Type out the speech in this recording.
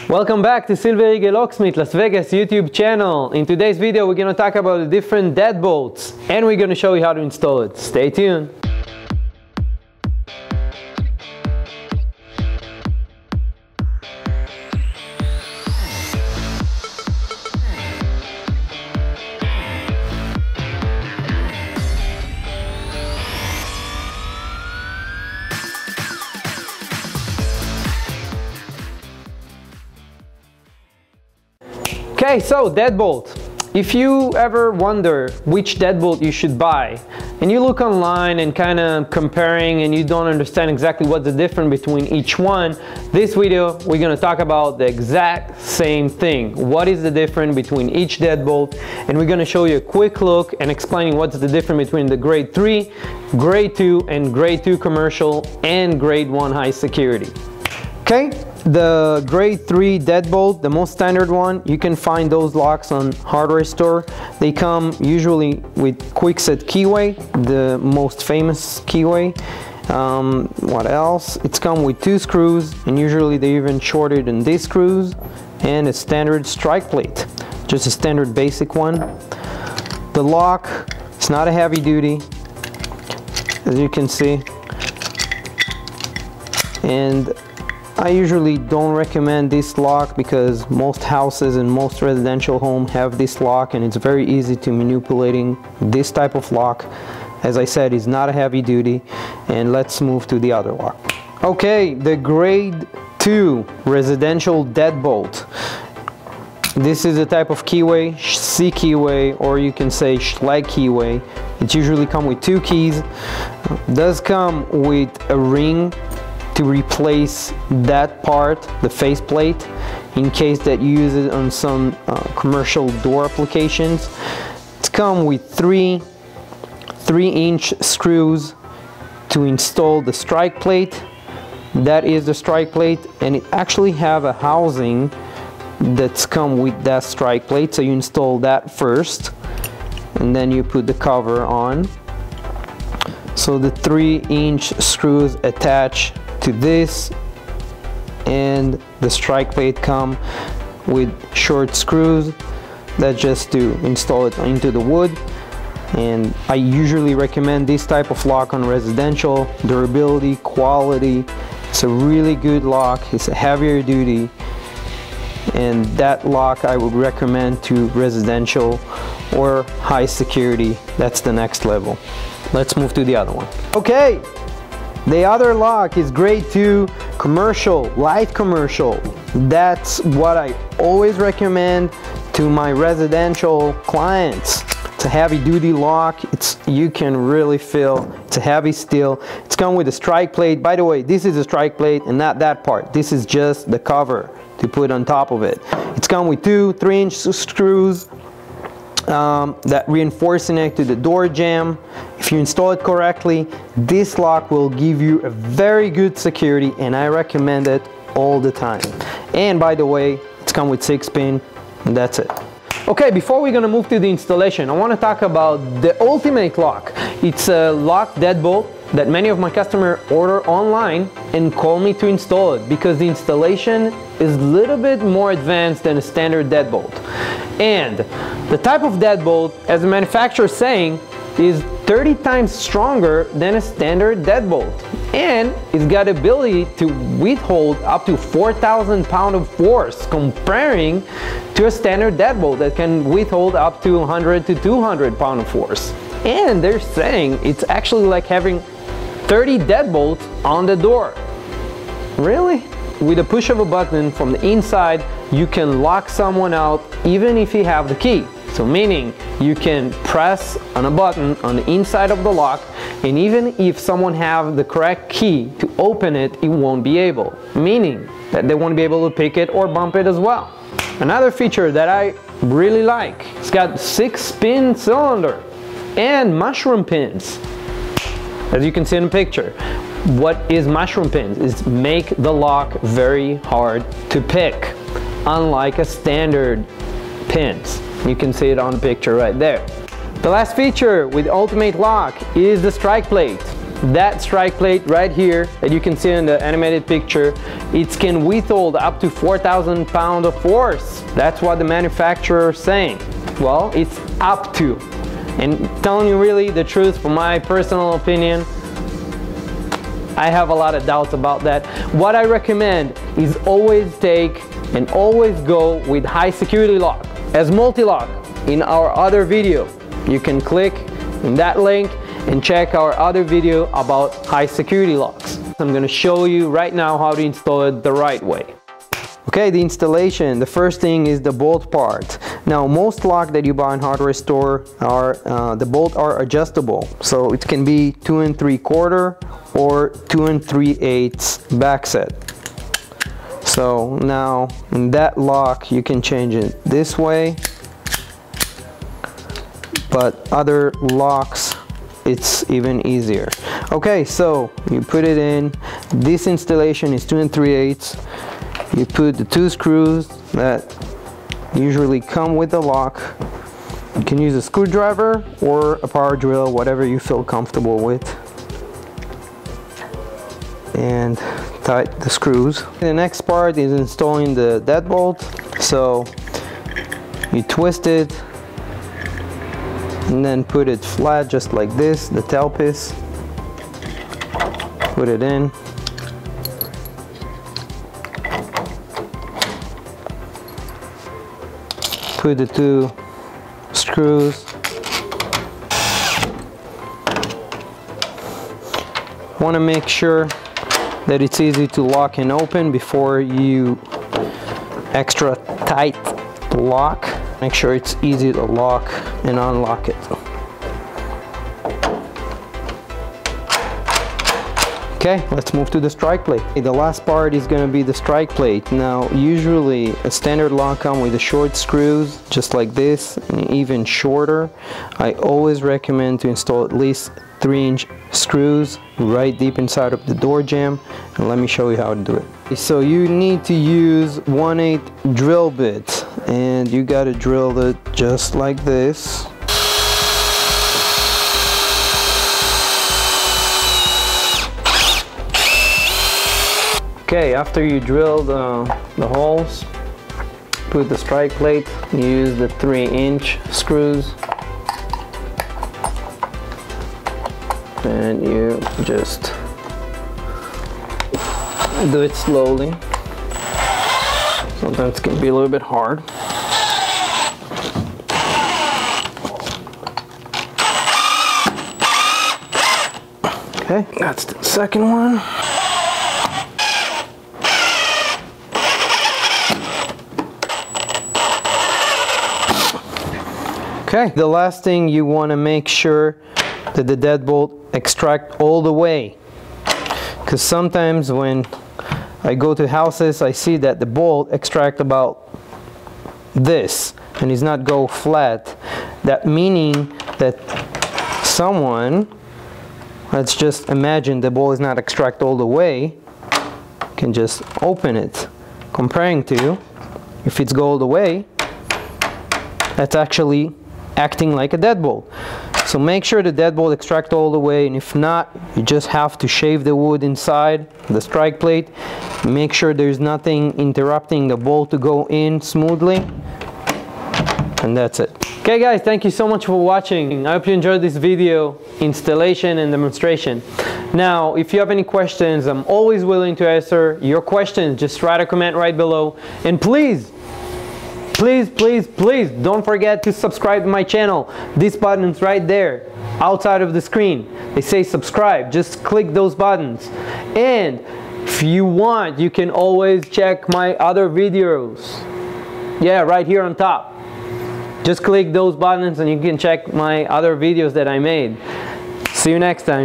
Welcome back to Silverige Locksmith Las Vegas YouTube channel. In today's video we're going to talk about the different deadbolts and we're going to show you how to install it. Stay tuned. Okay, so deadbolt. If you ever wonder which deadbolt you should buy and you look online and kind of comparing and you don't understand exactly what's the difference between each one, this video we're going to talk about the exact same thing. What is the difference between each deadbolt, and we're going to show you a quick look and explaining what's the difference between the grade 3, grade 2 and grade 2 commercial and grade 1 high security. Okay, the grade 3 deadbolt, the most standard one, you can find those locks on hardware store. They come usually with quickset keyway, the most famous keyway. What else? It's come with 2 screws, and usually they even shorter than these screws, and a standard strike plate, just a standard basic one. The lock, it's not a heavy duty, as you can see, and I usually don't recommend this lock because most houses and most residential homes have this lock and it's very easy to manipulating this type of lock. As I said, it's not a heavy duty. And let's move to the other lock. Okay, the grade 2 residential deadbolt. This is a type of keyway, C keyway, or you can say Schlage keyway. It usually comes with 2 keys. It does come with a ring to replace that part, the faceplate, in case that you use it on some commercial door applications. It's come with 3-inch screws to install the strike plate. That is the strike plate, and it actually have a housing that's come with that strike plate, so you install that first and then you put the cover on. So the 3-inch screws attach to this, and the strike plate come with short screws. That's just to install it into the wood. And I usually recommend this type of lock on residential. Durability, quality, it's a really good lock. It's a heavier duty, and that lock I would recommend to residential or high security. That's the next level. Let's move to the other one. Okay, the other lock is grade 2 commercial, light commercial. That's what I always recommend to my residential clients. It's a heavy duty lock. You can really feel it's a heavy steel. It's come with a strike plate. By the way, this is a strike plate and not that part. This is just the cover to put on top of it. It's come with 2 3-inch screws that reinforcing it to the door jamb. If you install it correctly, this lock will give you a very good security, and I recommend it all the time. And by the way, it's come with 6-pin, and that's it. Okay, before we're gonna move to the installation, I want to talk about the ultimate lock. It's a lock deadbolt that many of my customers order online and call me to install it because the installation is a little bit more advanced than a standard deadbolt. And the type of deadbolt, as the manufacturer is saying, is 30 times stronger than a standard deadbolt, and it's got ability to withhold up to 4,000 pounds of force, comparing to a standard deadbolt that can withhold up to 100 to 200 pounds of force. And they're saying it's actually like having 30 deadbolts on the door. Really? With a push of a button from the inside, you can lock someone out even if you have the key. So meaning you can press on a button on the inside of the lock, and even if someone have the correct key to open it, it won't be able. Meaning that they won't be able to pick it or bump it as well. Another feature that I really like, it's got 6-pin cylinder and mushroom pins. As you can see in the picture. What is mushroom pins? Is make the lock very hard to pick, unlike a standard pins. You can see it on the picture right there. The last feature with Ultimate Lock is the strike plate. that strike plate right here that you can see in the animated picture, it can withhold up to 4,000 pounds of force. That's what the manufacturer is saying. Well, it's up to. And telling you really the truth, from my personal opinion, I have a lot of doubts about that. What I recommend is always take and always go with high security lock. As multi-lock, in our other video, you can click in that link and check our other video about high security locks. I'm going to show you right now how to install it the right way. Okay, the installation, the first thing is the bolt part. Now, most locks that you buy in hardware store are, the bolts are adjustable. So it can be 2 3/4 or 2 3/8 back set. So now in that lock, you can change it this way, but other locks, it's even easier. Okay, so you put it in. This installation is 2 3/8. You put the 2 screws that usually come with the lock. You can use a screwdriver or a power drill, whatever you feel comfortable with, and tight the screws. The next part is installing the deadbolt. So you twist it and then put it flat just like this, the tailpiece. Put it in. Put the 2 screws. Want to make sure that it's easy to lock and open before you extra tight lock. Make sure it's easy to lock and unlock it. Okay, let's move to the strike plate. The last part is going to be the strike plate. Now, usually a standard lock comes with the short screws, just like this, and even shorter. I always recommend to install at least 3-inch screws right deep inside of the door jamb, and let me show you how to do it. So you need to use 1/8 drill bit, and you got to drill it just like this. Okay, after you drill the holes, put the strike plate, use the 3-inch screws, and you just do it slowly. Sometimes it can be a little bit hard. Okay, that's the second one. Okay, the last thing, you want to make sure that the deadbolt extract all the way, because sometimes when I go to houses, I see that the bolt extract about this and is not go flat. That meaning that someone, let's just imagine the bolt is not extract all the way, can just open it. Comparing to if it's go all the way, that's actually acting like a deadbolt. So make sure the deadbolt extract all the way, and if not, you just have to shave the wood inside the strike plate. Make sure there's nothing interrupting the bolt to go in smoothly, and that's it. Okay guys, thank you so much for watching. I hope you enjoyed this video installation and demonstration. Now, if you have any questions, I'm always willing to answer your questions. Just write a comment right below, and please don't forget to subscribe to my channel. This button's right there outside of the screen. They say subscribe. Just click those buttons. And if you want, you can always check my other videos. Yeah, right here on top. Just click those buttons and you can check my other videos that I made. See you next time.